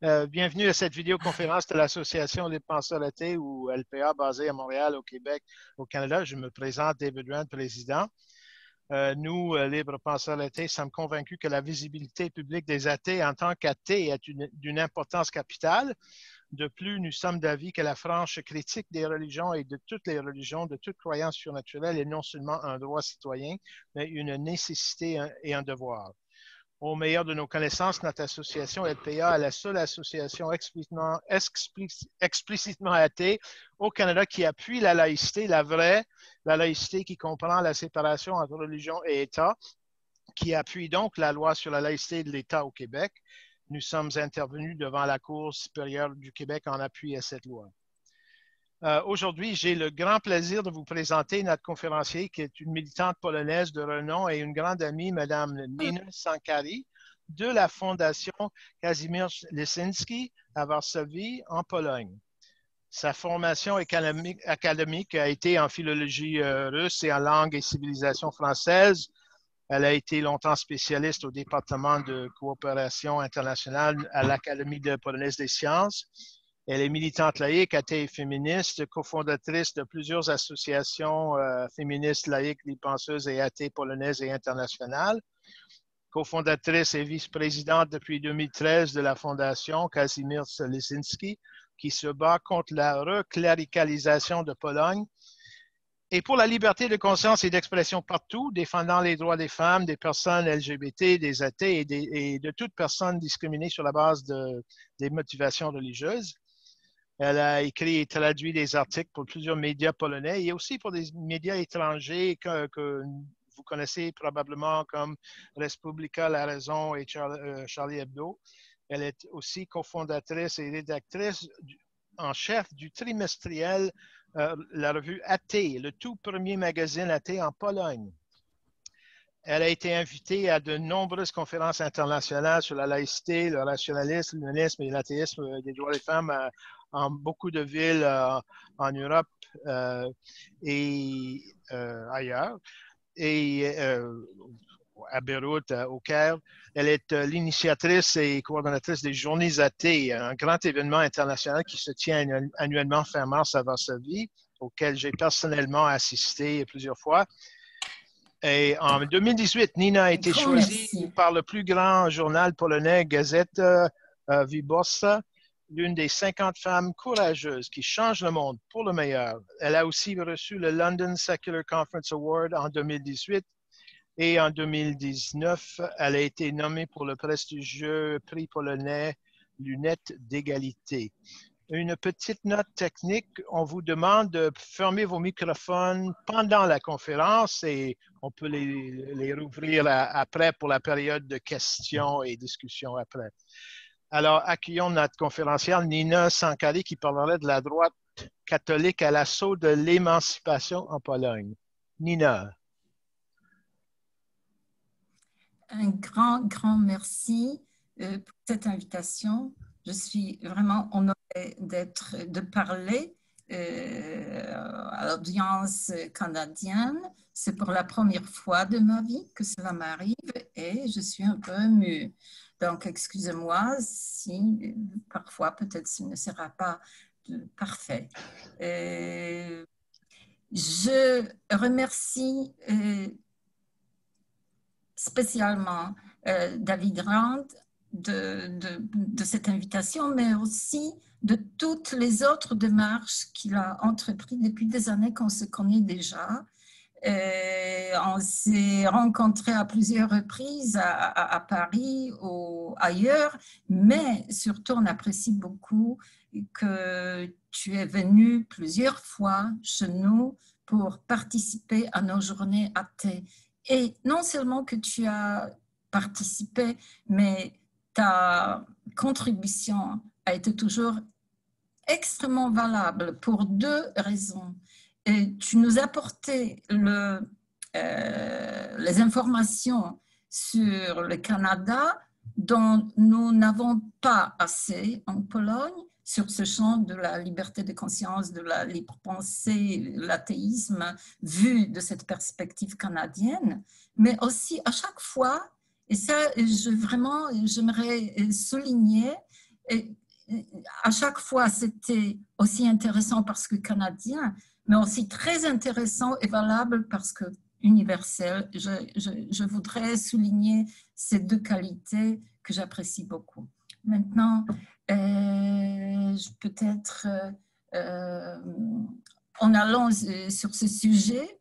Bienvenue à cette vidéoconférence de l'Association des penseurs athées ou LPA basée à Montréal, au Québec, au Canada. Je me présente David Rand, président. Nous, libres penseurs athées, sommes convaincus que la visibilité publique des athées en tant qu'athées est d'une importance capitale. De plus, nous sommes d'avis que la franche critique des religions et de toutes les religions, de toute croyance surnaturelle, est non seulement un droit citoyen, mais une nécessité et un devoir. Au meilleur de nos connaissances, notre association LPA est la seule association explicitement athée au Canada qui appuie la laïcité, la vraie, la laïcité qui comprend la séparation entre religion et État, qui appuie donc la loi sur la laïcité de l'État au Québec. Nous sommes intervenus devant la Cour supérieure du Québec en appui à cette loi. Aujourd'hui, j'ai le grand plaisir de vous présenter notre conférencier qui est une militante polonaise de renom et une grande amie, Mme Nina Sankary, de la Fondation Kazimierz Leszczyński à Varsovie, en Pologne. Sa formation académique a été en philologie russe et en langue et civilisation française. Elle a été longtemps spécialiste au département de coopération internationale à l'Académie polonaise des sciences. Elle est militante laïque, athée et féministe, cofondatrice de plusieurs associations féministes, laïques, penseuses et athées polonaises et internationales. Cofondatrice et vice-présidente depuis 2013 de la Fondation Kazimierz Leszczyński, qui se bat contre la recléricalisation de Pologne et pour la liberté de conscience et d'expression partout, défendant les droits des femmes, des personnes LGBT, des athées et de toute personne discriminée sur la base des motivations religieuses. Elle a écrit et traduit des articles pour plusieurs médias polonais et aussi pour des médias étrangers que vous connaissez probablement comme Respublika, La Raison et Charlie Hebdo. Elle est aussi cofondatrice et rédactrice en chef du trimestriel la revue Athée, le tout premier magazine athée en Pologne. Elle a été invitée à de nombreuses conférences internationales sur la laïcité, le rationalisme, l'humanisme et l'athéisme des droits des femmes en beaucoup de villes en Europe et ailleurs. Et à Beyrouth, au Caire. Elle est l'initiatrice et coordonnatrice des Journées athées, un grand événement international qui se tient annuellement fin mars à Varsovie, auquel j'ai personnellement assisté plusieurs fois. Et en 2018, Nina a été choisie par le plus grand journal polonais, Gazeta Wyborcza, l'une des 50 femmes courageuses qui changent le monde pour le meilleur. Elle a aussi reçu le London Secular Conference Award en 2018 et en 2019, elle a été nommée pour le prestigieux prix polonais Lunettes d'égalité. Une petite note technique, on vous demande de fermer vos microphones pendant la conférence et on peut les rouvrir après pour la période de questions et discussions après. Alors, accueillons notre conférencière Nina Sankary qui parlerait de la droite catholique à l'assaut de l'émancipation en Pologne. Nina. Un grand merci pour cette invitation. Je suis vraiment honorée de parler à l'audience canadienne. C'est pour la première fois de ma vie que cela m'arrive et je suis un peu émue. Donc, excusez-moi si parfois peut-être ce ne sera pas parfait. Je remercie spécialement David Rand de cette invitation, mais aussi de toutes les autres démarches qu'il a entreprises depuis des années qu'on se connaît déjà. On s'est rencontrés à plusieurs reprises à Paris ou ailleurs, mais surtout on apprécie beaucoup que tu es venu plusieurs fois chez nous pour participer à nos journées athées. Et non seulement que tu as participé, mais ta contribution a été toujours extrêmement valable pour deux raisons. Et tu nous as apporté les informations sur le Canada dont nous n'avons pas assez en Pologne, sur ce champ de la liberté de conscience, de la libre pensée, l'athéisme, vu de cette perspective canadienne, mais aussi à chaque fois, et ça, j'aimerais souligner, Et à chaque fois, c'était aussi intéressant parce que canadien, mais aussi très intéressant et valable parce que universel. Je voudrais souligner ces deux qualités que j'apprécie beaucoup. Maintenant, peut-être en allant sur ce sujet,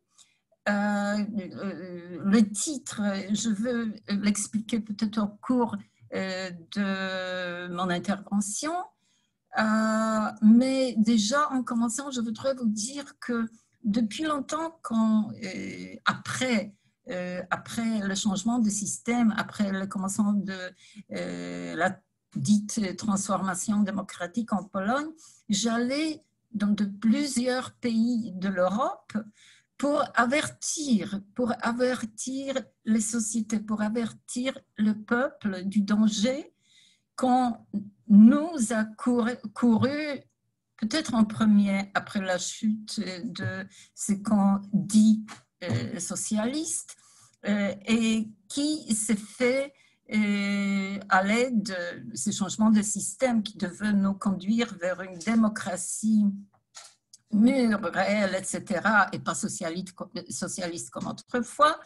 le titre, je veux l'expliquer peut-être au cours de mon intervention, mais déjà en commençant, je voudrais vous dire que depuis longtemps, après le changement de système, après le commencement de la dite transformation démocratique en Pologne, j'allais dans de plusieurs pays de l'Europe pour avertir les sociétés, pour avertir le peuple du danger qu'on nous a couru peut-être en premier après la chute de ce qu'on dit socialiste et qui s'est fait à l'aide de ces changements de système qui devaient nous conduire vers une démocratie mûre, réelle, etc., et pas socialiste comme autrefois,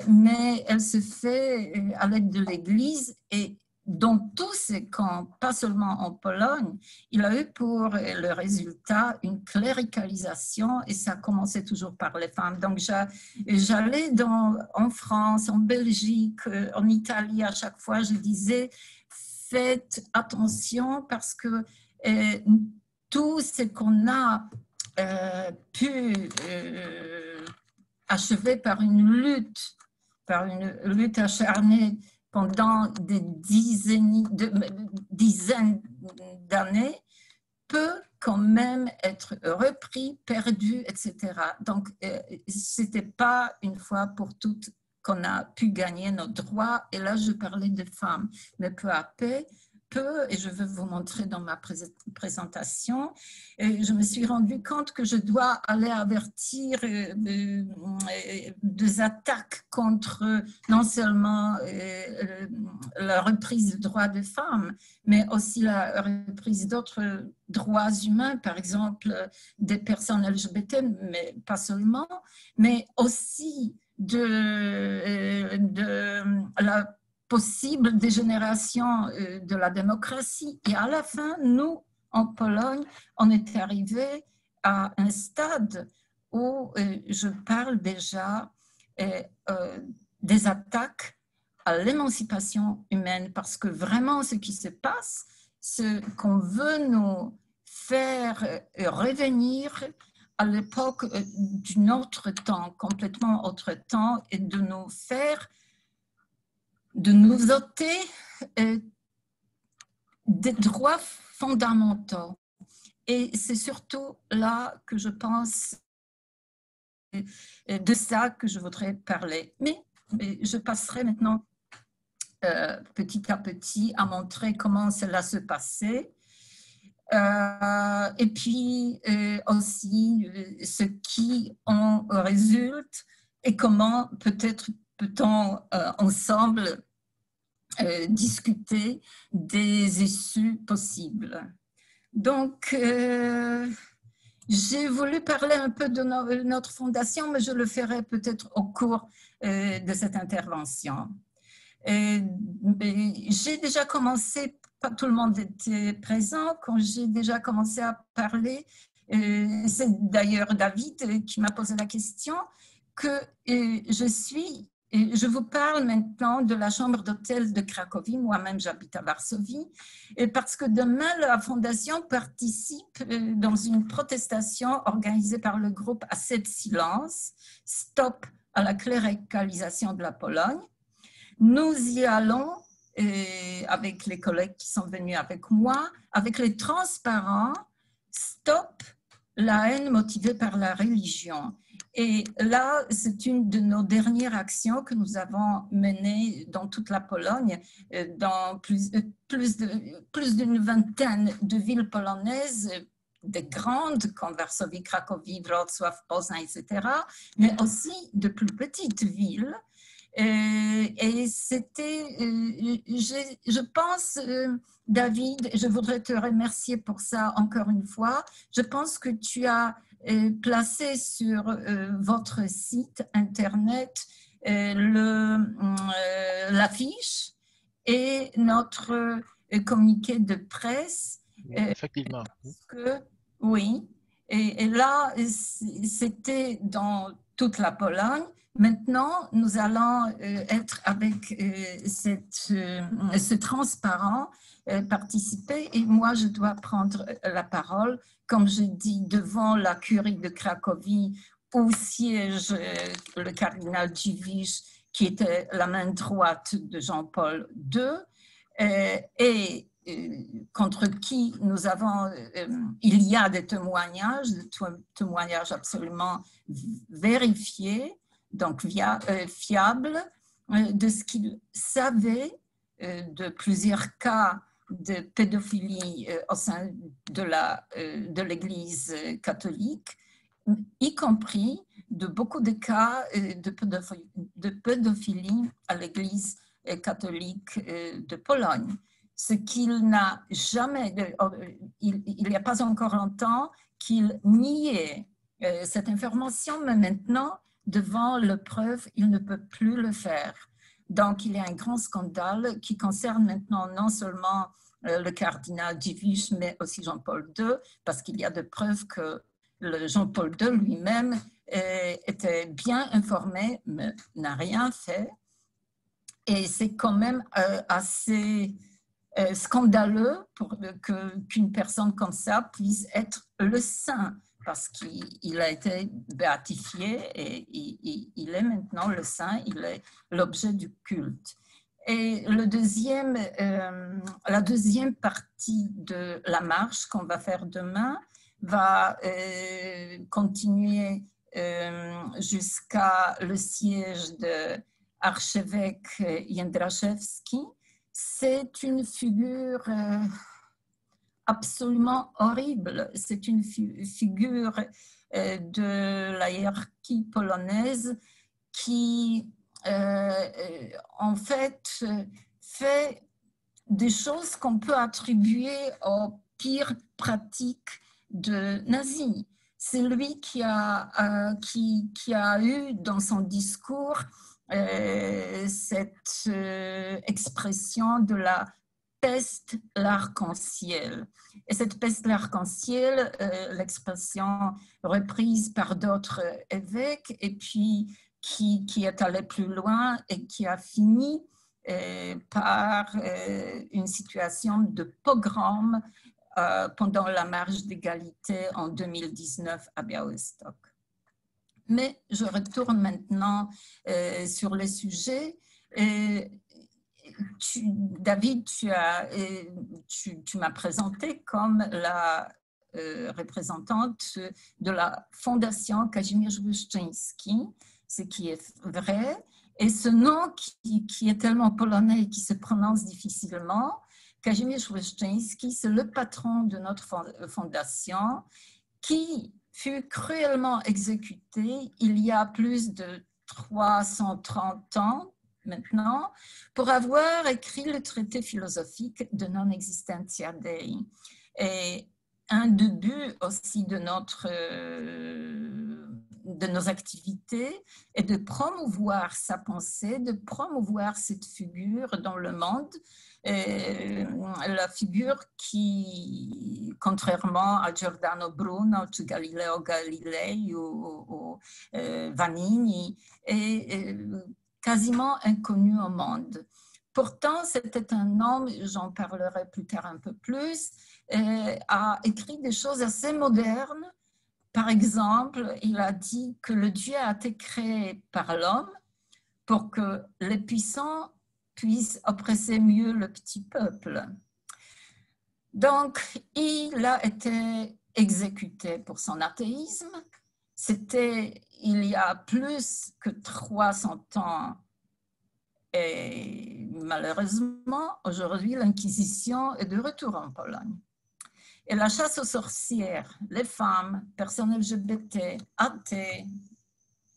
mais elle se fait à l'aide de l'Église et dans tous ces camps, pas seulement en Pologne, il a eu pour le résultat une cléricalisation et ça commençait toujours par les femmes. Donc j'allais en France, en Belgique, en Italie, à chaque fois je disais faites attention parce que tout ce qu'on a pu achever par une lutte acharnée pendant des dizaines d'années, peut quand même être repris, perdu, etc. Donc, ce n'était pas une fois pour toutes qu'on a pu gagner nos droits. Et là, je parlais de femmes, mais peu à peu, et je vais vous montrer dans ma présentation, je me suis rendu compte que je dois aller avertir des attaques contre non seulement la reprise des droits des femmes, mais aussi la reprise d'autres droits humains, par exemple des personnes LGBT, mais pas seulement, mais aussi de la possible dégénération de la démocratie. Et à la fin, nous, en Pologne, on est arrivé à un stade où je parle déjà des attaques à l'émancipation humaine, parce que vraiment ce qui se passe, c'est qu'on veut nous faire revenir à l'époque d'un autre temps, complètement autre temps, et de nous ôter des droits fondamentaux. Et c'est surtout là que je pense de ça que je voudrais parler. Mais je passerai maintenant petit à petit à montrer comment cela se passait. Et puis aussi ce qui en résulte et comment peut-être peut-on ensemble discuter des issues possibles. Donc, j'ai voulu parler un peu de notre fondation, mais je le ferai peut-être au cours de cette intervention. J'ai déjà commencé, pas tout le monde était présent, quand j'ai déjà commencé à parler, c'est d'ailleurs David qui m'a posé la question, que je vous parle maintenant de la chambre d'hôtel de Cracovie, moi-même j'habite à Varsovie, et parce que demain la Fondation participe dans une protestation organisée par le groupe Assez de silence, Stop à la cléricalisation de la Pologne. Nous y allons avec les collègues qui sont venus avec moi, avec les transparents, Stop la haine motivée par la religion. Et là, c'est une de nos dernières actions que nous avons menées dans toute la Pologne, dans plus d'une vingtaine de villes polonaises, des grandes comme Varsovie, Cracovie, Wrocław, Poznań, etc., mais aussi de plus petites villes. Et c'était, je pense, David, je voudrais te remercier pour ça encore une fois. Je pense que tu as placé sur votre site internet l'affiche et notre communiqué de presse. Effectivement. Que, oui, et là, c'était dans toute la Pologne. Maintenant, nous allons être avec ce transparent, participer, et moi, je dois prendre la parole, comme je dis, devant la curie de Cracovie, où siège le cardinal Dziwisz, qui était la main droite de Jean-Paul II, et contre qui nous avons, il y a des témoignages absolument vérifiés, donc fiables, de ce qu'il savait de plusieurs cas de pédophilie au sein de l'Église catholique, y compris de beaucoup de cas de pédophilie à l'Église catholique de Pologne. Ce qu'il n'a jamais, il n'y a pas encore longtemps qu'il niait cette information, mais maintenant, devant la preuve, il ne peut plus le faire. Donc, il y a un grand scandale qui concerne maintenant non seulement le cardinal Dziwisz, mais aussi Jean-Paul II, parce qu'il y a des preuves que Jean-Paul II lui-même était bien informé, mais n'a rien fait. Et c'est quand même assez scandaleux qu'une personne comme ça puisse être le saint, parce qu'il a été béatifié et il est maintenant le saint, il est l'objet du culte. Et la deuxième partie de la marche qu'on va faire demain va continuer jusqu'à le siège de l'archevêque Jędraszewski. C'est une figure absolument horrible. C'est une figure de la hiérarchie polonaise qui, en fait des choses qu'on peut attribuer aux pires pratiques de nazis. C'est lui qui a eu dans son discours cette expression de la peste l'arc-en-ciel. Et cette peste l'arc-en-ciel, l'expression reprise par d'autres évêques, et puis qui est allé plus loin et qui a fini par une situation de pogrom pendant la marche d'égalité en 2019 à Białystok. Mais je retourne maintenant sur le sujet. David, tu m'as présenté comme la représentante de la Fondation Kazimierz Wyszyński, ce qui est vrai. Et ce nom qui est tellement polonais et qui se prononce difficilement, Kazimierz Wyszyński, c'est le patron de notre fondation qui fut cruellement exécuté il y a plus de 330 ans maintenant pour avoir écrit le traité philosophique de Non-Existentia Dei. Et un des buts aussi de nos activités est de promouvoir sa pensée, de promouvoir cette figure dans le monde, la figure qui, contrairement à Giordano Bruno, Galileo Galilei ou Vanini, est quasiment inconnu au monde. Pourtant, c'était un homme, j'en parlerai plus tard un peu plus, a écrit des choses assez modernes. Par exemple, il a dit que le Dieu a été créé par l'homme pour que les puissants puissent oppresser mieux le petit peuple. Donc, il a été exécuté pour son athéisme. C'était il y a plus que 300 ans. Et malheureusement, aujourd'hui, l'Inquisition est de retour en Pologne. Et la chasse aux sorcières, les femmes, personnes LGBT, athées,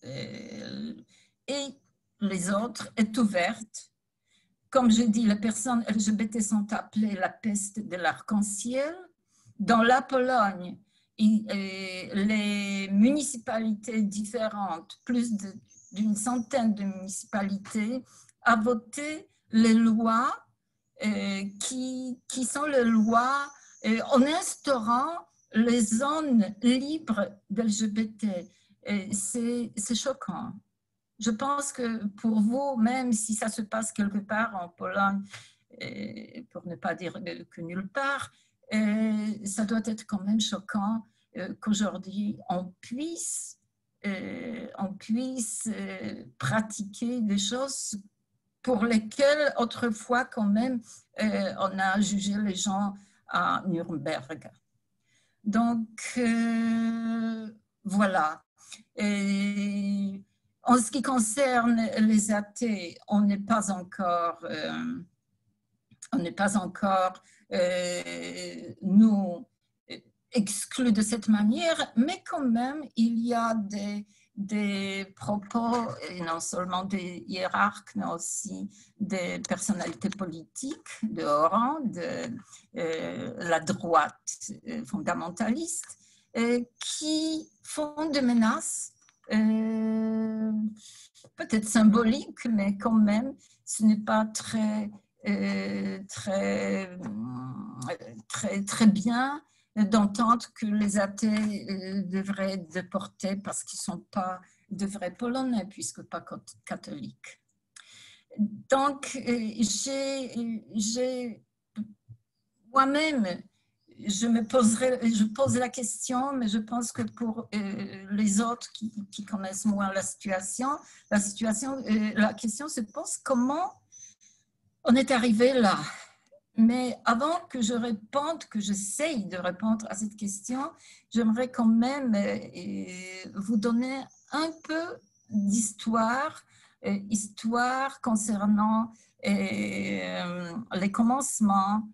et les autres est ouverte. Comme je dis, les personnes LGBT sont appelées la peste de l'arc-en-ciel. Dans la Pologne, les municipalités différentes, plus d'une centaine de municipalités, ont voté les lois qui sont les lois en instaurant les zones libres d'LGBT. C'est choquant. Je pense que pour vous, même si ça se passe quelque part en Pologne, pour ne pas dire que nulle part, ça doit être quand même choquant qu'aujourd'hui on puisse pratiquer des choses pour lesquelles autrefois quand même on a jugé les gens à Nuremberg. Donc voilà. Et en ce qui concerne les athées, on n'est pas encore nous exclus de cette manière, mais quand même, il y a des propos, et non seulement des hiérarques, mais aussi des personnalités politiques de haut rang, de la droite fondamentaliste, qui font des menaces, peut-être symboliques, mais quand même, ce n'est pas très bien d'entendre que les athées devraient être déportés parce qu'ils ne sont pas de vrais Polonais, puisque pas catholiques. Donc, moi-même, je pose la question, mais je pense que pour les autres qui connaissent moins la question se pose comment on est arrivé là. Mais avant que je réponde, que j'essaye de répondre à cette question, j'aimerais quand même vous donner un peu d'histoire, histoire concernant les commencements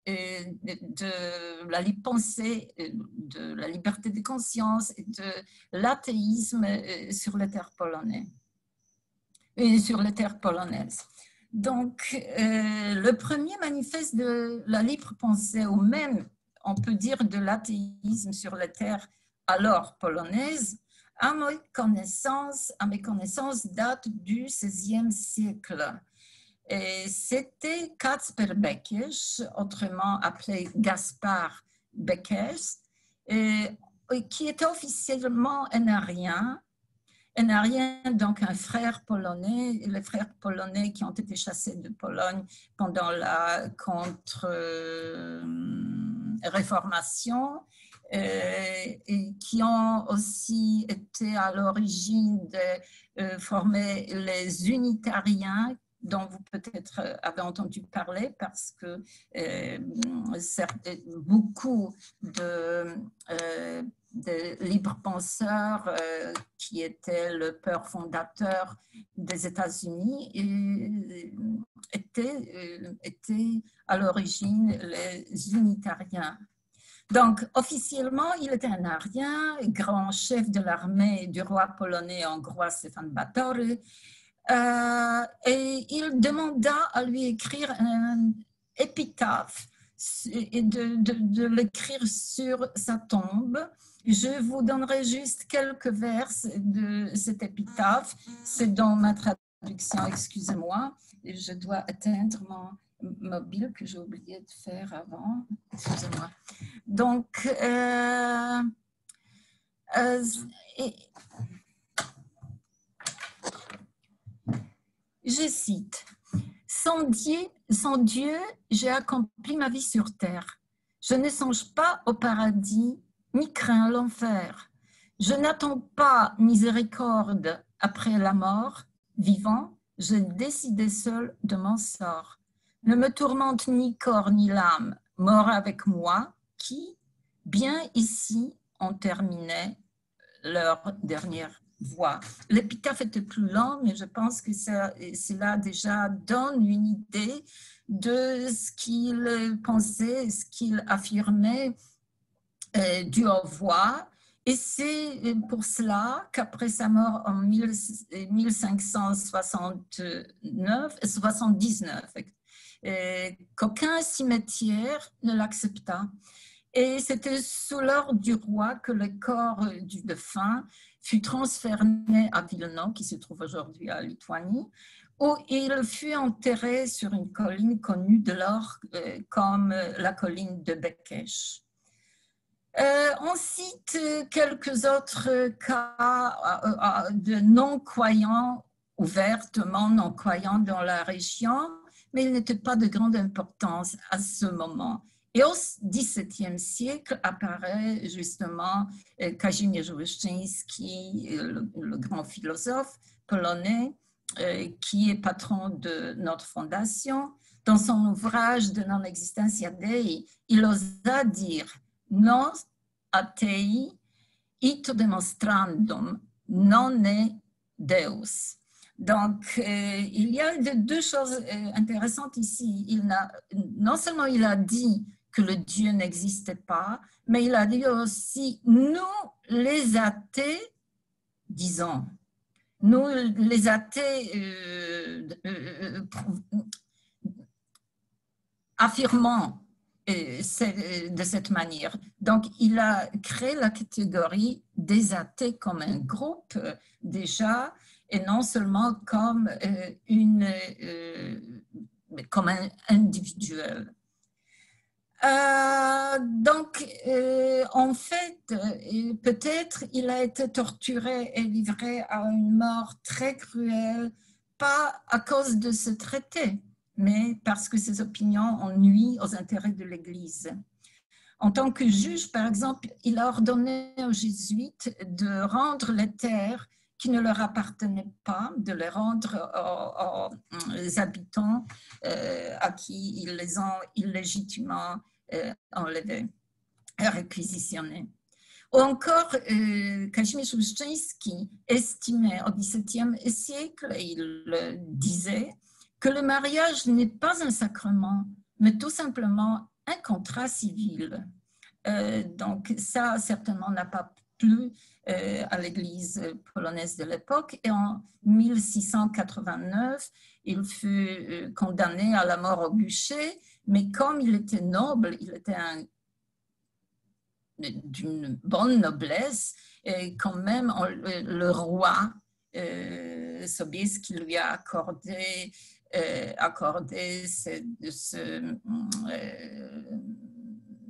de la pensée, de la liberté de conscience et de l'athéisme sur les terres polonaises. Sur les terres polonaises. Donc, le premier manifeste de la libre pensée, ou même, on peut dire, de l'athéisme sur les terres alors polonaises, à mes connaissances, date du XVIe siècle. C'était Kacper Bekes, autrement appelé Gaspard Bekes, qui était officiellement un arien, donc un frère polonais, les frères polonais qui ont été chassés de Pologne pendant la contre-réformation et qui ont aussi été à l'origine de former les unitariens dont vous peut-être avez entendu parler parce que beaucoup de libres penseurs qui étaient le père fondateur des États-Unis étaient à l'origine les unitariens. Donc, officiellement, il était un arien, grand chef de l'armée du roi polonais hongrois Stefan Batory, et il demanda à lui écrire un épitaphe et de l'écrire sur sa tombe. Je vous donnerai juste quelques vers de cet épitaphe. C'est dans ma traduction, excusez-moi. Je dois éteindre mon mobile que j'ai oublié de faire avant. Excusez-moi. Donc, je cite. Sans Dieu, j'ai accompli ma vie sur terre. Je ne songe pas au paradis, ni crains l'enfer. Je n'attends pas miséricorde après la mort. Vivant, j'ai décidé seul de mon sort. Ne me tourmente ni corps ni l'âme, mort avec moi, qui, bien ici, ont terminé leur dernière voix. L'épitaphe était plus long, mais je pense que cela déjà donne une idée de ce qu'il pensait, ce qu'il affirmait du au revoir Et c'est pour cela qu'après sa mort en 1579, qu'aucun cimetière ne l'accepta. Et c'était sous l'ordre du roi que le corps du défunt fut transféré à Vilno, qui se trouve aujourd'hui en Lituanie, où il fut enterré sur une colline connue de lors comme la colline de Békèche. On cite quelques autres cas de non-croyants, ouvertement non-croyants dans la région, mais il n'était pas de grande importance à ce moment. Et au XVIIe siècle apparaît justement Kazimierz Wyszyński, le grand philosophe polonais, qui est patron de notre fondation. Dans son ouvrage De non existentia Dei, il osa dire « Nos atei ito demonstrandum non est Deus ». Donc, il y a deux choses intéressantes ici. Non seulement il a dit que le Dieu n'existait pas, mais il a dit aussi, nous les athées, disons, nous les athées affirmons de cette manière. Donc, il a créé la catégorie des athées comme un groupe déjà, et non seulement comme comme un individuel. Donc, en fait, peut-être il a été torturé et livré à une mort très cruelle, pas à cause de ce traité, mais parce que ses opinions ont nui aux intérêts de l'Église. En tant que juge, par exemple, il a ordonné aux jésuites de rendre les terres qui ne leur appartenaient pas, de les rendre aux habitants à qui ils les ont illégitimement enlevés et réquisitionnés. Ou encore, Kazimierz Wyszyński estimait au XVIIe siècle, et il le disait, que le mariage n'est pas un sacrement, mais tout simplement un contrat civil. Donc ça, certainement, n'a pas plu à l'Église polonaise de l'époque. Et en 1689, il fut condamné à la mort au bûcher, mais comme il était noble, il était d'une bonne noblesse, et quand même le roi Sobieski lui a accordé ce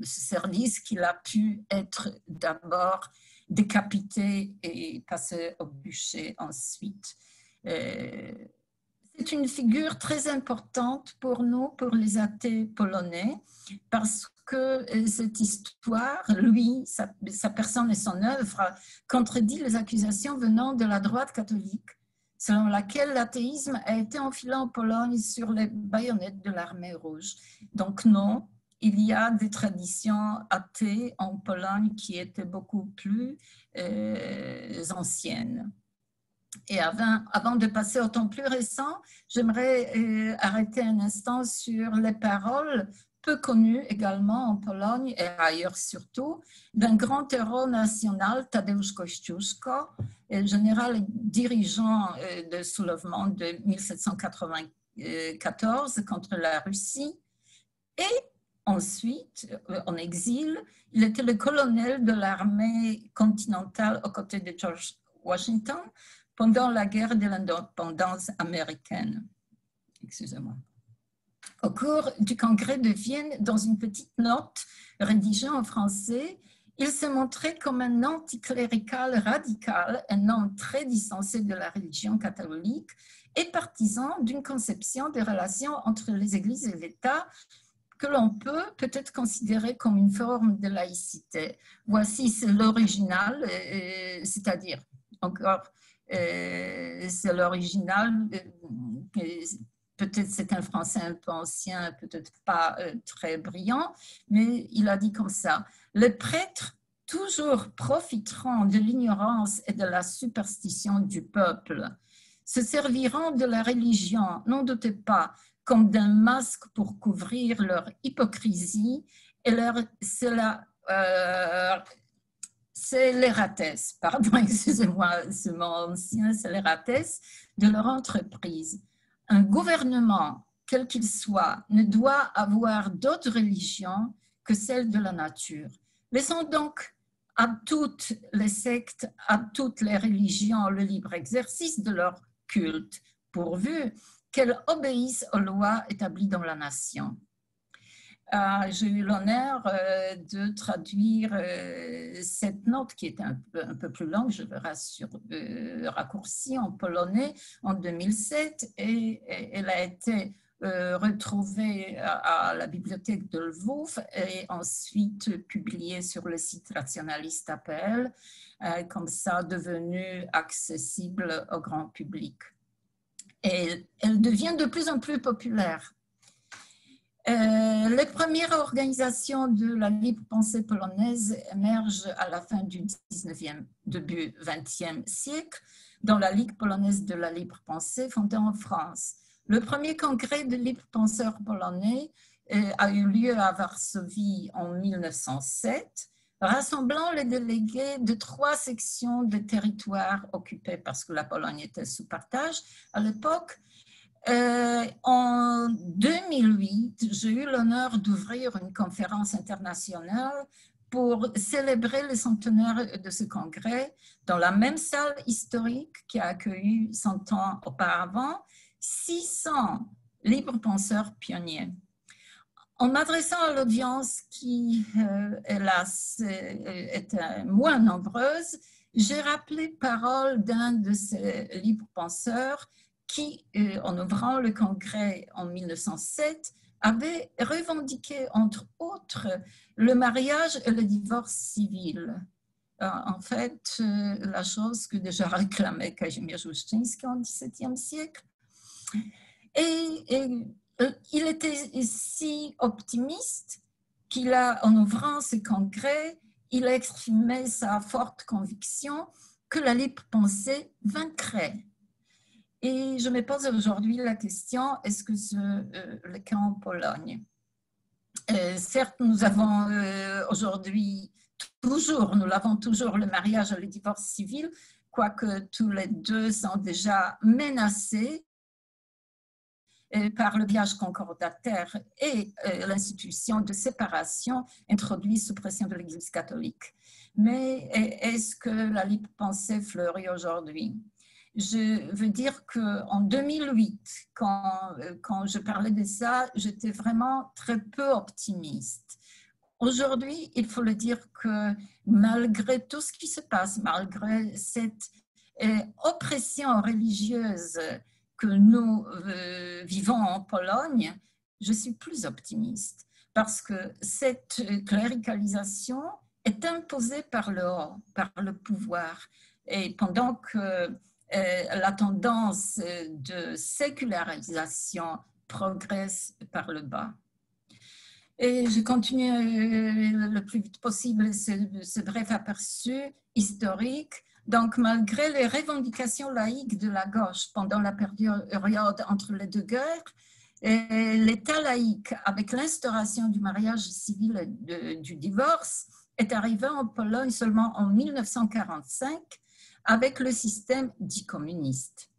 service qu'il a pu être d'abord décapité et passer au bûcher ensuite. C'est une figure très importante pour nous, pour les athées polonais, parce que cette histoire, lui, sa personne et son œuvre, contredit les accusations venant de la droite catholique, selon laquelle l'athéisme a été enfilé en Pologne sur les baïonnettes de l'armée rouge. Donc non, il y a des traditions athées en Pologne qui étaient beaucoup plus anciennes. Et avant de passer au temps plus récent, j'aimerais arrêter un instant sur les paroles peu connues également en Pologne et ailleurs surtout, d'un grand héros national, Tadeusz Kościuszko, général dirigeant de soulèvement de 1794 contre la Russie. Et ensuite, en exil, il était le colonel de l'armée continentale aux côtés de George Washington pendant la guerre de l'indépendance américaine. Excusez-moi. Au cours du congrès de Vienne, dans une petite note rédigée en français, il se montrait comme un anticlérical radical, un homme très distancé de la religion catholique et partisan d'une conception des relations entre les églises et l'État que l'on peut peut-être considérer comme une forme de laïcité. Voici l'original, c'est-à-dire encore c'est l'original, peut-être c'est un français un peu ancien, peut-être pas très brillant, mais il a dit comme ça: les prêtres toujours profiteront de l'ignorance et de la superstition du peuple, se serviront de la religion, n'en doutez pas, comme d'un masque pour couvrir leur hypocrisie, et c'est l'ératesse, pardon, excusez-moi, ce mot ancien, c'est l'ératesse de leur entreprise. Un gouvernement, quel qu'il soit, ne doit avoir d'autre religion que celle de la nature. Laissons donc à toutes les sectes, à toutes les religions, le libre exercice de leur culte, pourvu qu'elles obéissent aux lois établies dans la nation. J'ai eu l'honneur de traduire cette note qui est un peu plus longue, je le raccourci en polonais en 2007 et elle a été retrouvée à la bibliothèque de Lwów et ensuite publiée sur le site rationaliste.pl, comme ça devenue accessible au grand public. Et elle devient de plus en plus populaire. Les premières organisations de la libre pensée polonaise émergent à la fin du 19e, début 20e siècle dans la Ligue polonaise de la libre pensée fondée en France. Le premier congrès de libres penseurs polonais a eu lieu à Varsovie en 1907, rassemblant les délégués de 3 sections de territoires occupés parce que la Pologne était sous partage à l'époque. En 2008, j'ai eu l'honneur d'ouvrir une conférence internationale pour célébrer le centenaire de ce congrès dans la même salle historique qui a accueilli 100 ans auparavant 600 libres penseurs pionniers. En m'adressant à l'audience qui, hélas, était moins nombreuse, j'ai rappelé paroles d'un de ces libres penseurs qui, en ouvrant le congrès en 1907, avait revendiqué, entre autres, le mariage et le divorce civil. En fait, la chose que déjà réclamait Kazimierz Uszczyński en XVIIe siècle. Et il était si optimiste qu'il a, en ouvrant ce congrès, il a exprimé sa forte conviction que la libre pensée vaincrait. Et je me pose aujourd'hui la question, est-ce que c'est le cas en Pologne? Certes, nous avons aujourd'hui nous l'avons toujours, le mariage et le divorce civil, quoique tous les deux sont déjà menacés par le mariage concordataire et l'institution de séparation introduite sous pression de l'Église catholique. Mais est-ce que la libre pensée fleurit aujourd'hui? Je veux dire qu'en 2008, quand je parlais de ça, j'étais vraiment très peu optimiste. Aujourd'hui, il faut le dire que malgré tout ce qui se passe, malgré cette oppression religieuse que nous vivons en Pologne, je suis plus optimiste parce que cette cléricalisation est imposée par le haut, par le pouvoir. Et pendant que la tendance de sécularisation progresse par le bas. Et je continue le plus vite possible ce bref aperçu historique. Donc, malgré les revendications laïques de la gauche pendant la période entre les deux guerres, l'État laïque, avec l'instauration du mariage civil et du divorce, est arrivé en Pologne seulement en 1945 avec le système dit communiste.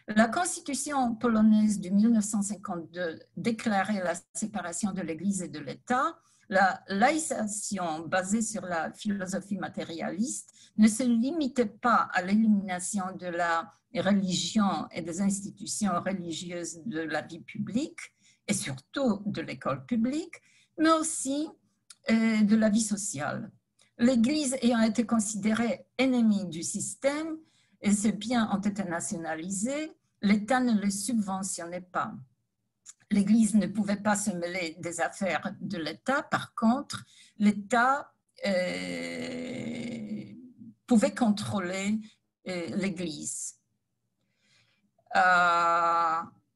La constitution polonaise de 1952 déclarait la séparation de l'Église et de l'État. La laïcisation basée sur la philosophie matérialiste ne se limitait pas à l'élimination de la religion et des institutions religieuses de la vie publique, et surtout de l'école publique, mais aussi de la vie sociale. L'Église ayant été considérée ennemie du système, et ses biens ont été nationalisés, l'État ne les subventionnait pas. L'Église ne pouvait pas se mêler des affaires de l'État. Par contre, l'État pouvait contrôler l'Église.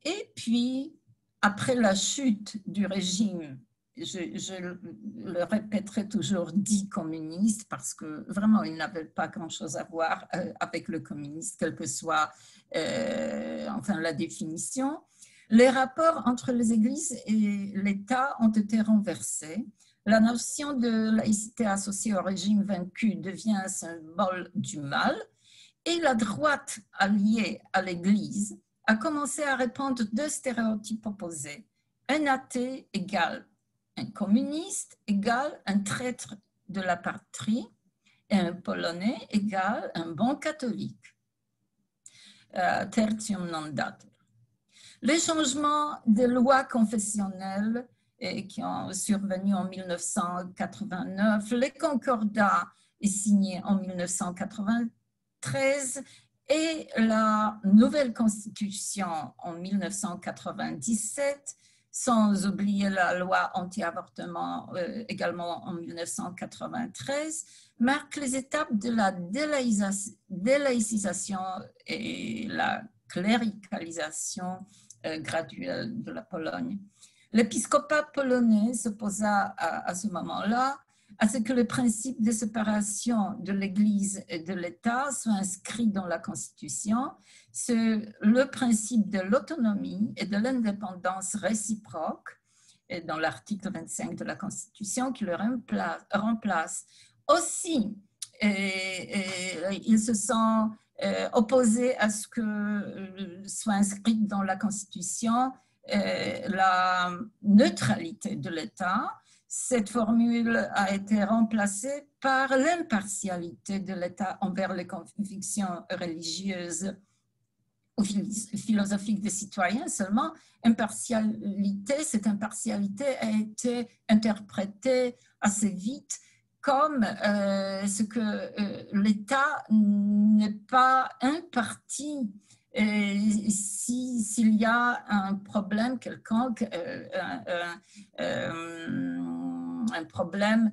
Et puis, après la chute du régime, je le répéterai toujours, dit communiste, parce que vraiment, il n'avait pas grand-chose à voir avec le communisme, quelle que soit la définition. Les rapports entre les églises et l'État ont été renversés. La notion de laïcité associée au régime vaincu devient un symbole du mal et la droite alliée à l'Église a commencé à répandre deux stéréotypes opposés. Un athée égale un communiste égale un traître de la patrie et un Polonais égale un bon catholique. Tertium non datur. Les changements de lois confessionnelles qui ont survenu en 1989, les concordats signés en 1993 et la nouvelle constitution en 1997, sans oublier la loi anti-avortement également en 1993, marquent les étapes de la délaïcisation et la cléricalisation graduelle de la Pologne. L'épiscopat polonais s'opposa à ce moment-là à ce que le principe de séparation de l'Église et de l'État soit inscrit dans la Constitution. C'est le principe de l'autonomie et de l'indépendance réciproque dans l'article 25 de la Constitution qui le remplace. Aussi, ils se sont opposés à ce que soit inscrite dans la Constitution la neutralité de l'État. Cette formule a été remplacée par l'impartialité de l'État envers les convictions religieuses ou philosophiques des citoyens. Seulement, cette impartialité a été interprétée assez vite comme ce que l'État n'est pas un parti. S'il y a un problème quelconque, un problème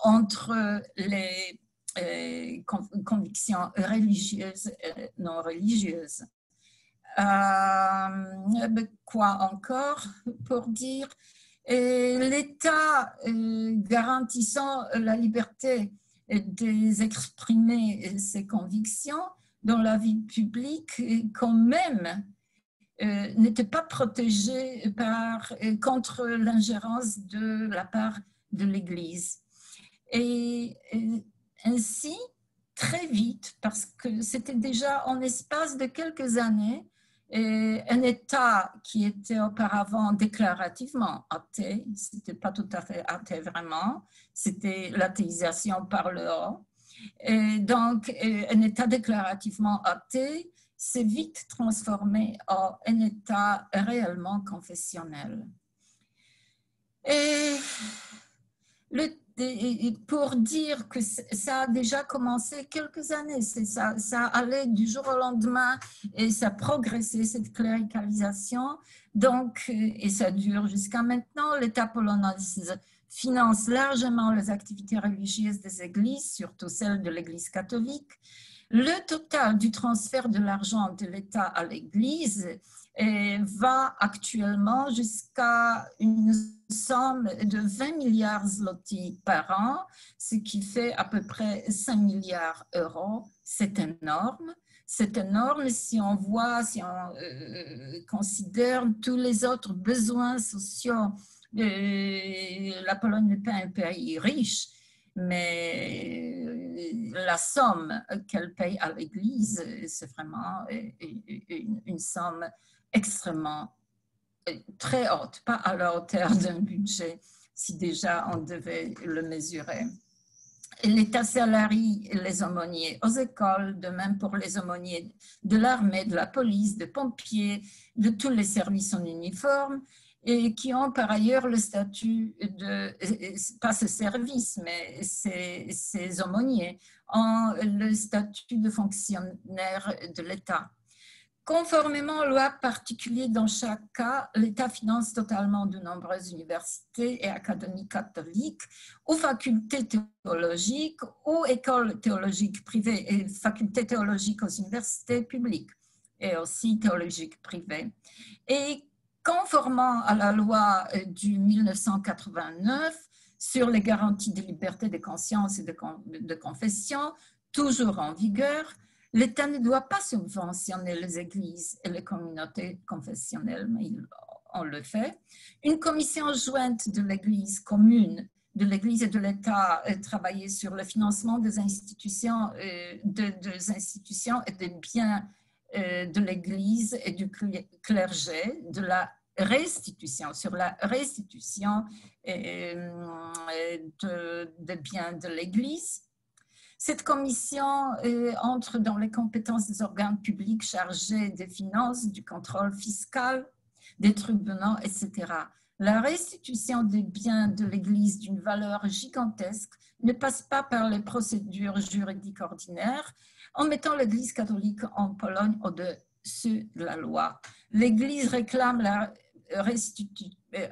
entre les convictions religieuses et non religieuses. Quoi encore pour dire? L'État garantissant la liberté d'exprimer ses convictions dans la vie publique, quand même, n'était pas protégé contre l'ingérence de la part de l'Église. Et ainsi, très vite, parce que c'était déjà en espace de quelques années, un État qui était auparavant déclarativement athée, ce n'était pas tout à fait athée vraiment, c'était l'athéisation par le haut. Et donc, un État déclarativement athée s'est vite transformé en un État réellement confessionnel. Et pour dire que ça a déjà commencé quelques années, ça allait du jour au lendemain et ça a progressé, cette cléricalisation. Donc, et ça dure jusqu'à maintenant, l'État polonais finance largement les activités religieuses des églises, surtout celles de l'Église catholique. Le total du transfert de l'argent de l'État à l'Église va actuellement jusqu'à une somme de 20 milliards zloty par an, ce qui fait à peu près 5 milliards d'euros. C'est énorme. C'est énorme si on considère tous les autres besoins sociaux. La Pologne n'est pas un pays riche, mais la somme qu'elle paye à l'Église, c'est vraiment une somme extrêmement très haute, pas à la hauteur d'un budget, si déjà on devait le mesurer. L'État salarie les aumôniers aux écoles, de même pour les aumôniers de l'armée, de la police, des pompiers, de tous les services en uniforme, et qui ont par ailleurs le statut de, pas ce service, mais ces aumôniers ont le statut de fonctionnaire de l'État. Conformément aux lois particulières dans chaque cas, l'État finance totalement de nombreuses universités et académies catholiques ou facultés théologiques ou écoles théologiques privées et facultés théologiques aux universités publiques et aussi théologiques privées. Et conformément à la loi du 1989 sur les garanties de liberté de conscience et de confession, toujours en vigueur, l'État ne doit pas subventionner les églises et les communautés confessionnelles, mais on le fait. Une commission jointe de l'Église commune, de l'Église et de l'État travaillait sur le financement des institutions, des institutions et des biens de l'Église et du clergé, de la restitution, sur la restitution des biens de l'Église. Cette commission entre dans les compétences des organes publics chargés des finances, du contrôle fiscal, des tribunaux, etc. La restitution des biens de l'Église d'une valeur gigantesque ne passe pas par les procédures juridiques ordinaires en mettant l'Église catholique en Pologne au-dessus de la loi. L'Église réclame la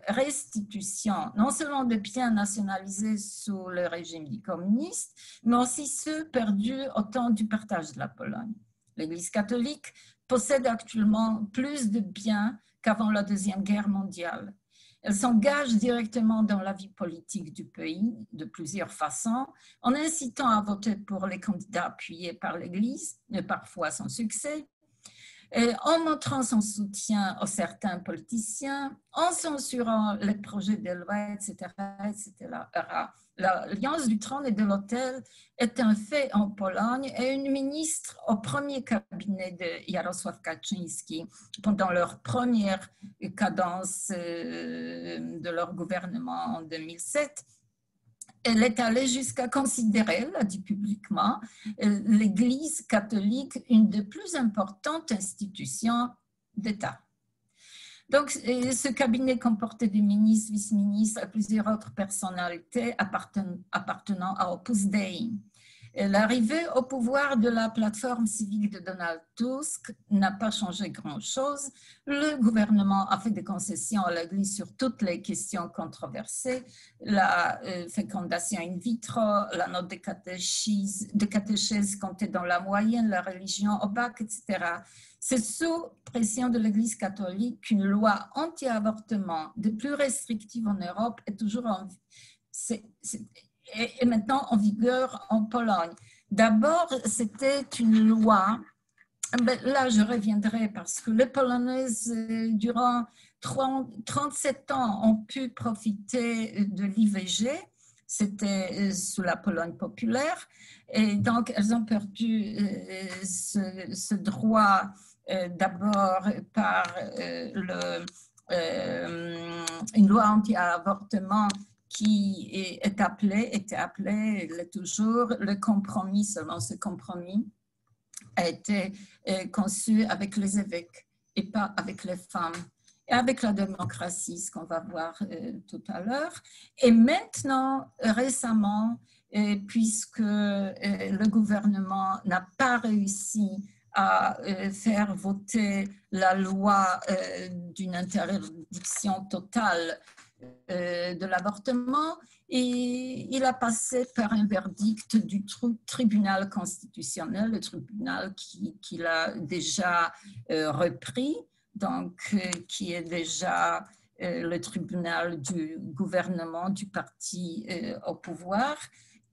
restitution non seulement de biens nationalisés sous le régime du communiste, mais aussi ceux perdus au temps du partage de la Pologne. L'Église catholique possède actuellement plus de biens qu'avant la Deuxième Guerre mondiale. Elle s'engage directement dans la vie politique du pays de plusieurs façons, en incitant à voter pour les candidats appuyés par l'Église, mais parfois sans succès, en montrant son soutien à certains politiciens, en censurant les projets de loi, etc., etc. L'alliance du trône et de l'autel est un fait en Pologne et une ministre au premier cabinet de Jarosław Kaczyński, pendant leur première cadence de leur gouvernement en 2007, elle est allée jusqu'à considérer, l'a dit publiquement, l'Église catholique une des plus importantes institutions d'État. Donc, ce cabinet comportait des ministres, vice-ministres et plusieurs autres personnalités appartenant à Opus Dei. L'arrivée au pouvoir de la plateforme civique de Donald Tusk n'a pas changé grand-chose. Le gouvernement a fait des concessions à l'Église sur toutes les questions controversées, la fécondation in vitro, la note de catéchèse comptée dans la moyenne, la religion au bac, etc. C'est sous pression de l'Église catholique qu'une loi anti-avortement des plus restrictives en Europe est toujours en vie. Et maintenant en vigueur en Pologne. D'abord, c'était une loi, là je reviendrai parce que les Polonaises, durant 37 ans, ont pu profiter de l'IVG, c'était sous la Pologne populaire, et donc elles ont perdu ce droit d'abord par une loi anti-avortement qui était appelé, l'est toujours, le compromis. Seulement ce compromis a été conçu avec les évêques et pas avec les femmes, et avec la démocratie, ce qu'on va voir tout à l'heure. Et maintenant, récemment, puisque le gouvernement n'a pas réussi à faire voter la loi d'une interdiction totale de l'avortement, et il a passé par un verdict du tribunal constitutionnel, le tribunal qui l'a déjà repris, donc qui est déjà le tribunal du gouvernement du parti au pouvoir.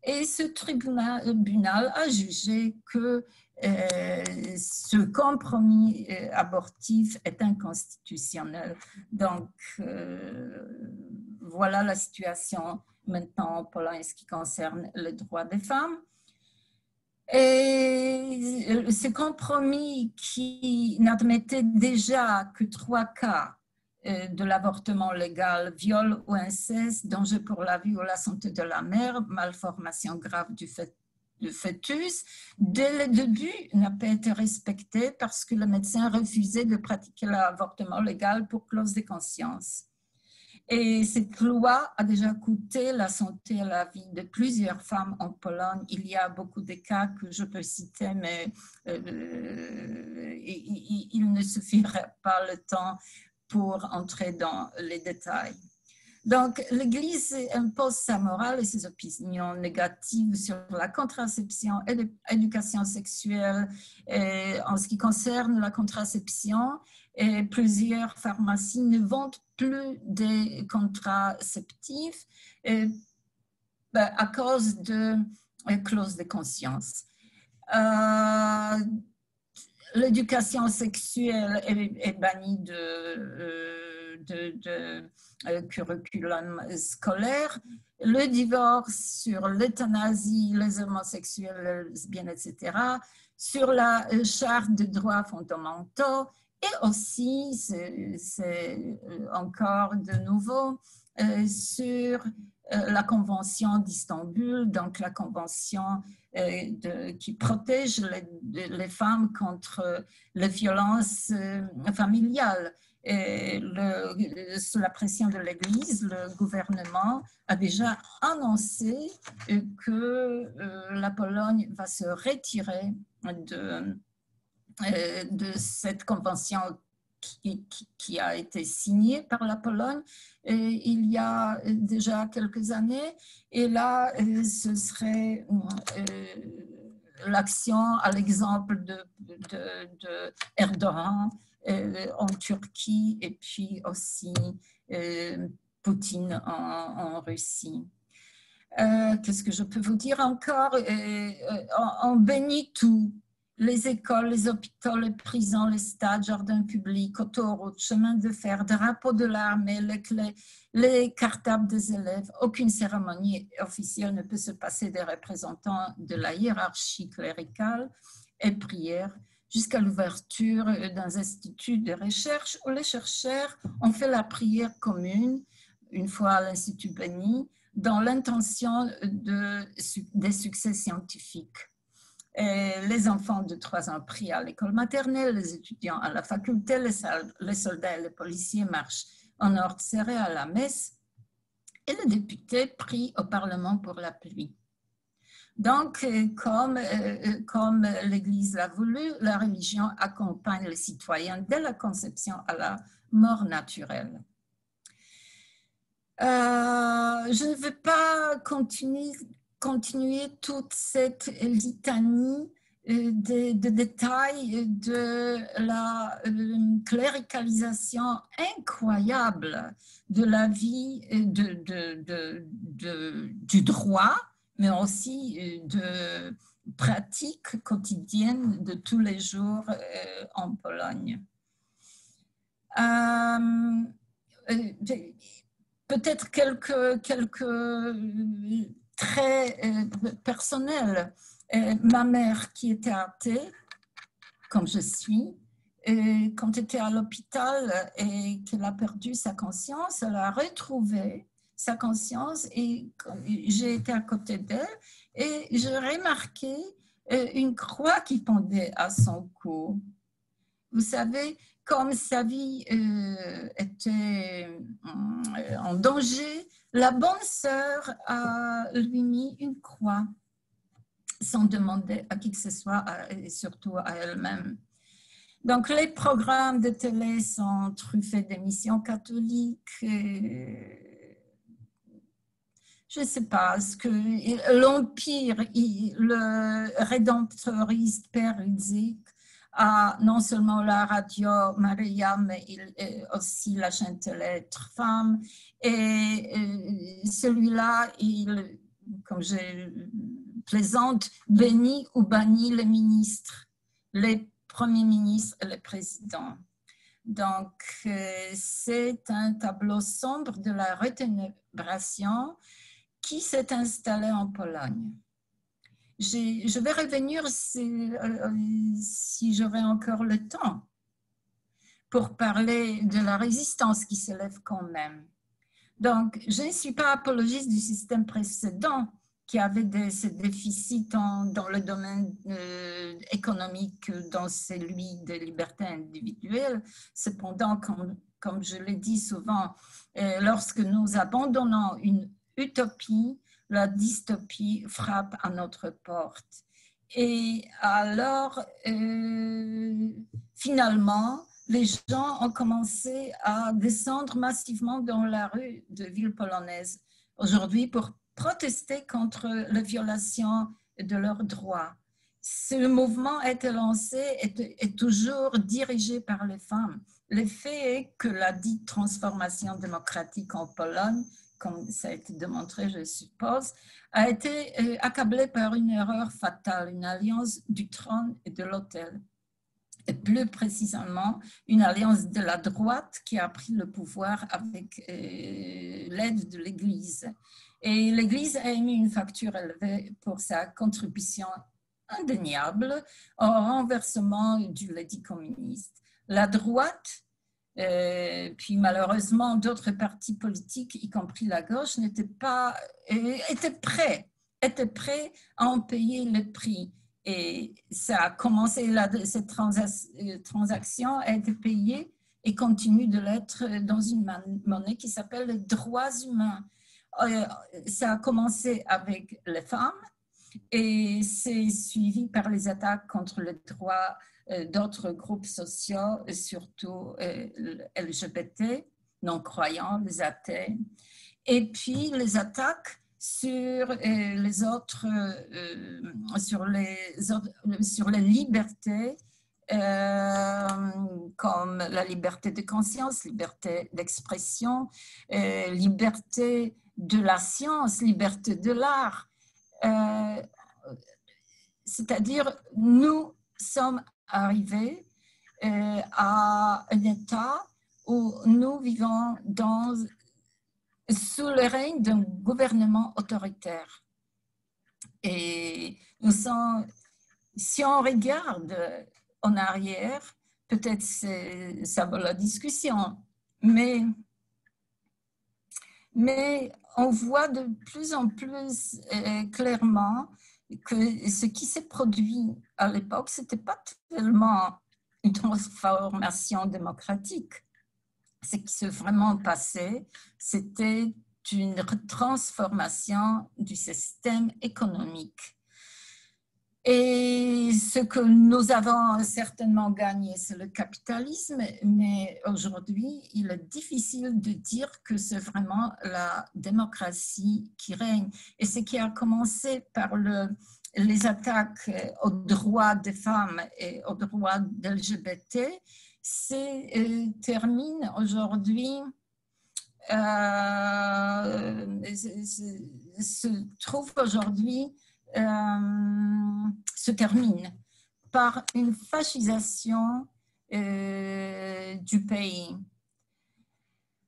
Et ce tribunal a jugé que ce compromis abortif est inconstitutionnel. Donc, voilà la situation maintenant en Pologne en ce qui concerne les droits des femmes. Et ce compromis qui n'admettait déjà que 3 cas de l'avortement légal, viol ou inceste, danger pour la vie ou la santé de la mère, malformation grave du fœtus, dès le début n'a pas été respecté parce que le médecin refusait de pratiquer l'avortement légal pour clause de conscience. Et cette loi a déjà coûté la santé et la vie de plusieurs femmes en Pologne. Il y a beaucoup de cas que je peux citer, mais il ne suffirait pas le temps pour entrer dans les détails. Donc, l'Église impose sa morale et ses opinions négatives sur la contraception et l'éducation sexuelle. Et en ce qui concerne la contraception, plusieurs pharmacies ne vendent plus des contraceptifs à cause de clauses de conscience. L'éducation sexuelle est bannie curriculum scolaire, le divorce, sur l'euthanasie, les homosexuels, les lesbiennes, etc., sur la charte des droits fondamentaux et aussi, c'est encore de nouveau, sur la Convention d'Istanbul, donc la Convention qui protège les femmes contre les violences familiales. Et sous la pression de l'Église, le gouvernement a déjà annoncé que la Pologne va se retirer de cette convention qui a été signée par la Pologne il y a déjà quelques années. Et là, ce serait l'action à l'exemple de Erdogan en Turquie et puis aussi Poutine en Russie. Qu'est-ce que je peux vous dire encore? On bénit tout. Les écoles, les hôpitaux, les prisons, les stades, jardins publics, autoroutes, chemins de fer, drapeaux de l'armée, les clés, les cartables des élèves. Aucune cérémonie officielle ne peut se passer des représentants de la hiérarchie cléricale et prière jusqu'à l'ouverture d'un institut de recherche où les chercheurs ont fait la prière commune, une fois l'institut béni, dans l'intention des succès scientifiques. Et les enfants de 3 ans prient à l'école maternelle, les étudiants à la faculté, les soldats et les policiers marchent en ordre serré à la messe et les députés prient au Parlement pour la pluie. Donc, comme l'Église l'a voulu, la religion accompagne les citoyens dès la conception à la mort naturelle. Je ne veux pas continuer toute cette litanie de détails de la cléricalisation incroyable de la vie du droit, mais aussi de pratiques quotidiennes de tous les jours en Pologne. Peut-être quelques traits personnels. Ma mère, qui était athée, comme je suis, quand elle était à l'hôpital et qu'elle a perdu sa conscience, elle a retrouvé sa conscience et j'ai été à côté d'elle et j'ai remarqué une croix qui pendait à son cou. Vous savez, comme sa vie était en danger, la bonne sœur a lui mis une croix sans demander à qui que ce soit et surtout à elle-même. Donc, les programmes de télé sont truffés d'émissions catholiques. Je ne sais pas, ce que l'Empire, le rédemptoriste Père Rudzik, a non seulement la radio Maria, mais aussi la chaîne télé Être Femme. Et celui-là, comme je plaisante, bénit ou bannit les ministres, les premiers ministres et les présidents. Donc, c'est un tableau sombre de la reténébration qui s'est installé en Pologne. Je vais revenir, si j'aurai encore le temps, pour parler de la résistance qui s'élève quand même. Donc, je ne suis pas apologiste du système précédent qui avait ces déficits dans le domaine économique, dans celui des libertés individuelles. Cependant, comme je l'ai dit souvent, lorsque nous abandonnons une utopie, la dystopie frappe à notre porte. Et alors, finalement, les gens ont commencé à descendre massivement dans la rue de villes polonaises aujourd'hui pour protester contre la violation de leurs droits. Ce mouvement a été lancé et est toujours dirigé par les femmes. Le fait est que la dite transformation démocratique en Pologne, comme ça a été démontré, je suppose, a été accablée par une erreur fatale, une alliance du trône et de l'autel. et plus précisément une alliance de la droite qui a pris le pouvoir avec l'aide de l'Église. Et l'Église a émis une facture élevée pour sa contribution indéniable au renversement du l'édit communiste. La droite, puis malheureusement d'autres partis politiques, y compris la gauche, étaient prêts à en payer le prix. Et ça a commencé, cette transaction a été payée et continue de l'être dans une monnaie qui s'appelle les droits humains. Ça a commencé avec les femmes et c'est suivi par les attaques contre les droits d'autres groupes sociaux, surtout LGBT, non-croyants, les athées. Et puis les attaques sur les autres, sur les libertés, comme la liberté de conscience, liberté d'expression, liberté de la science, liberté de l'art. C'est-à-dire, nous sommes arrivés à un état où nous vivons sous le règne d'un gouvernement autoritaire. Et si on regarde en arrière, peut-être ça vaut la discussion, mais on voit de plus en plus clairement que ce qui s'est produit à l'époque, ce n'était pas tellement une transformation démocratique. Ce qui s'est vraiment passé, c'était une transformation du système économique. Et ce que nous avons certainement gagné, c'est le capitalisme, mais aujourd'hui, il est difficile de dire que c'est vraiment la démocratie qui règne. Et ce qui a commencé par les attaques aux droits des femmes et aux droits LGBT, termine aujourd'hui, se termine par une fascisation du pays.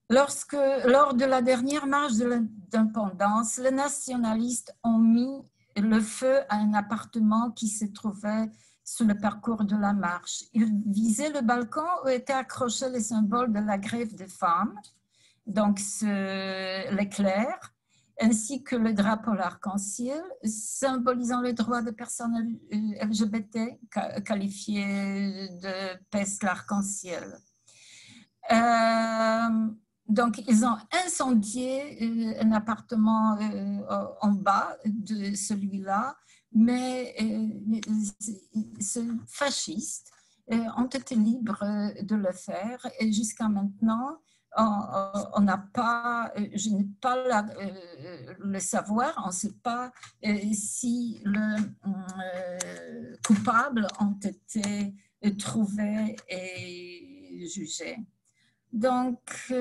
Lors de la dernière marche de l'indépendance, les nationalistes ont mis le feu à un appartement qui se trouvait sur le parcours de la marche. Ils visaient le balcon où étaient accrochés les symboles de la grève des femmes, donc l'éclair, ainsi que le drapeau l'arc-en-ciel, symbolisant les droits des personnes LGBT, qualifiées de peste l'arc-en-ciel. Donc, ils ont incendié un appartement en bas de celui-là, mais ces fascistes ont été libres de le faire et jusqu'à maintenant, on n'a pas, je n'ai pas le savoir, on ne sait pas si les coupables ont été trouvés et jugés. Donc,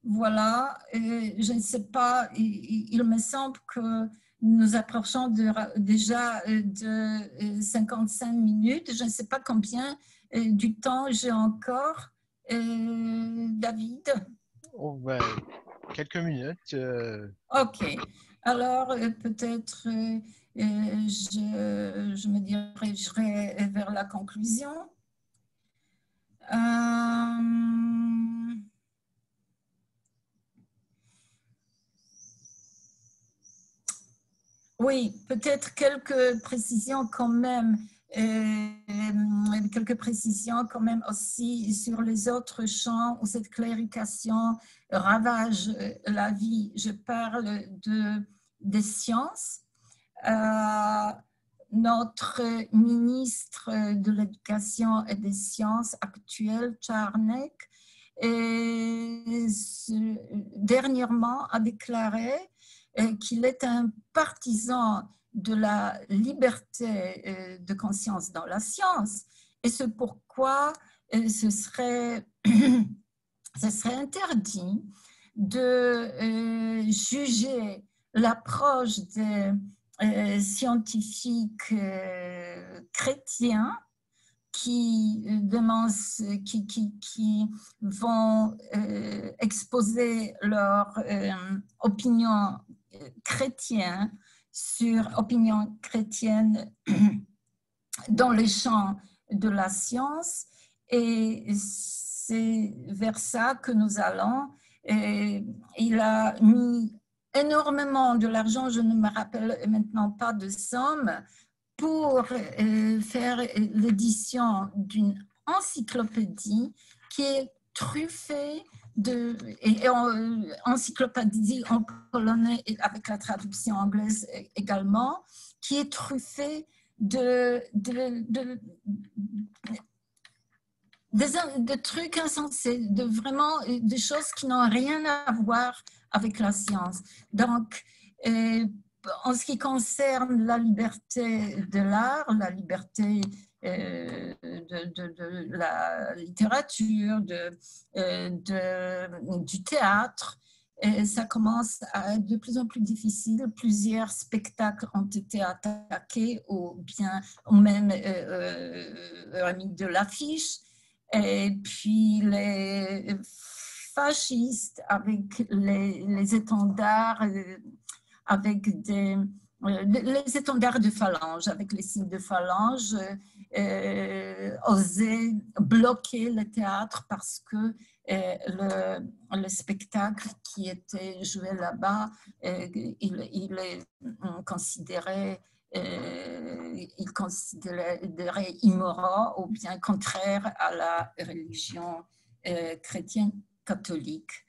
voilà, je ne sais pas, il me semble que nous approchons déjà de 55 minutes. Je ne sais pas combien du temps j'ai encore. David? Oh, ben, quelques minutes. OK. Alors, peut-être je me dirigerai vers la conclusion. Oui, peut-être quelques précisions quand même. Quelques précisions quand même aussi sur les autres champs où cette clérication ravage la vie. Je parle des sciences. Notre ministre de l'Éducation et des Sciences actuel, Czarnek, dernièrement a déclaré qu'il est un partisan de la liberté de conscience dans la science. Et c'est pourquoi ce serait interdit de juger l'approche des scientifiques chrétiens qui vont exposer leur opinion chrétienne dans les champs de la science, et c'est vers ça que nous allons. Et il a mis énormément de l'argent, je ne me rappelle maintenant pas de somme, pour faire l'édition d'une encyclopédie qui est truffée encyclopédie en polonais et avec la traduction anglaise également, qui est truffée de trucs insensés, vraiment des choses qui n'ont rien à voir avec la science. Donc, en ce qui concerne la liberté de l'art, la liberté de la littérature, du théâtre, ça commence à être de plus en plus difficile. Plusieurs spectacles ont été attaqués ou même remis de l'affiche. Et puis les fascistes avec les étendards, avec les étendards de phalange, avec les signes de phalange, osaient bloquer le théâtre parce que le spectacle qui était joué là-bas, il considérait immoraux ou bien contraire à la religion chrétienne catholique.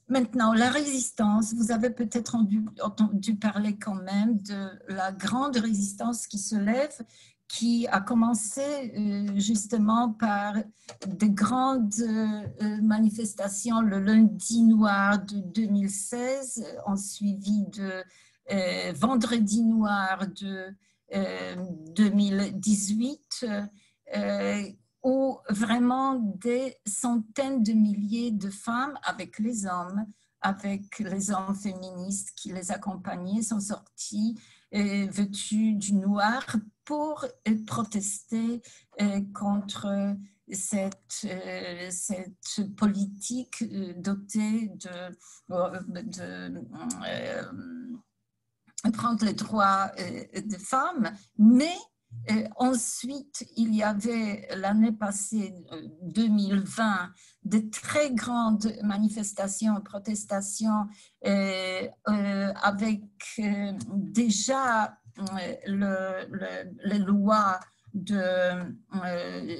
Maintenant, la résistance, vous avez peut-être entendu parler quand même de la grande résistance qui se lève, qui a commencé justement par de grandes manifestations le lundi noir de 2016, en suivi de vendredi noir de 2018, où vraiment des centaines de milliers de femmes avec les hommes féministes qui les accompagnaient, sont sorties vêtues du noir pour protester contre cette politique dotée de prendre les droits des femmes, mais ensuite, il y avait l'année passée, 2020, de très grandes manifestations, protestations avec déjà les lois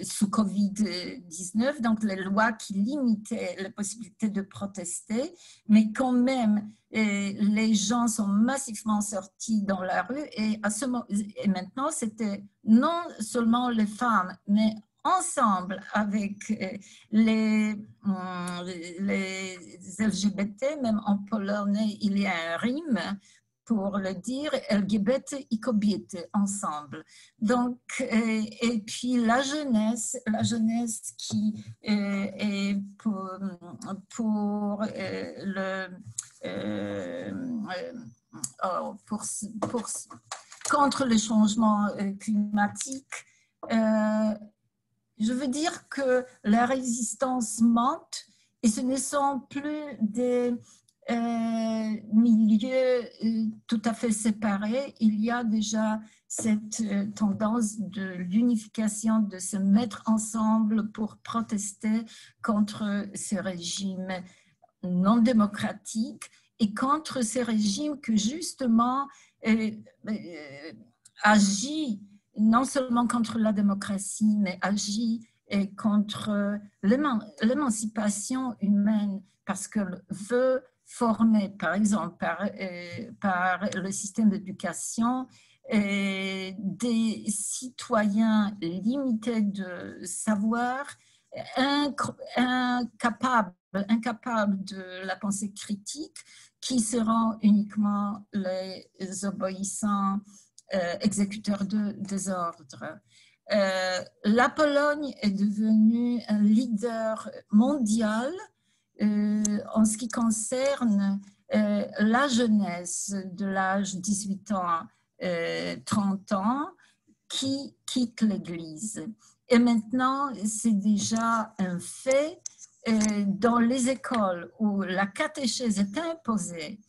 sous Covid-19, donc les lois qui limitaient les possibilités de protester, mais quand même, les gens sont massivement sortis dans la rue et maintenant, c'était non seulement les femmes, mais ensemble avec les LGBT, même en polonais, il y a un rime pour le dire, LGBT i kobiety, ensemble. Donc, et puis la jeunesse qui est contre le changement climatique. Je veux dire que la résistance monte et ce ne sont plus des milieux tout à fait séparés. Il y a déjà cette tendance de l'unification, de se mettre ensemble pour protester contre ce régime non démocratique et contre ce régime que justement agit non seulement contre la démocratie, mais agit contre l'émancipation humaine, parce qu'elle veut former, par exemple, par le système d'éducation, des citoyens limités de savoir, incapables de la pensée critique, qui seront uniquement les obéissants exécuteurs des ordres. La Pologne est devenue un leader mondial en ce qui concerne la jeunesse de l'âge 18 ans, 30 ans, qui quittent l'Église. Et maintenant, c'est déjà un fait dans les écoles où la catéchèse est imposée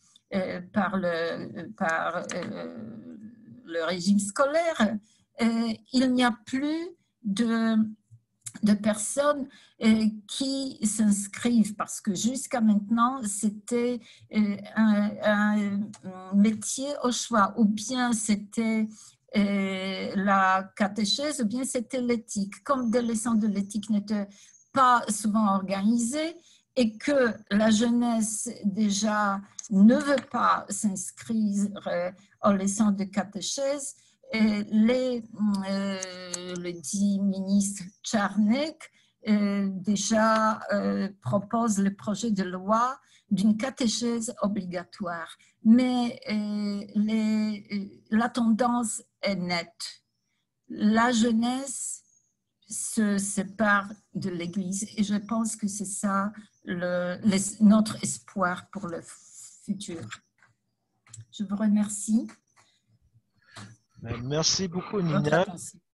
par le régime scolaire, il n'y a plus de personnes qui s'inscrivent, parce que jusqu'à maintenant, c'était un métier au choix, ou bien c'était la catéchèse, ou bien c'était l'éthique. Comme des leçons de l'éthique n'étaient pas souvent organisées et que la jeunesse déjà ne veut pas s'inscrire aux leçons de catéchèse, le dit ministre Czarnek déjà propose le projet de loi d'une catéchèse obligatoire. Mais la tendance est nette. La jeunesse se sépare de l'Église et je pense que c'est ça notre espoir pour le futur. Je vous remercie. Merci beaucoup, Nina.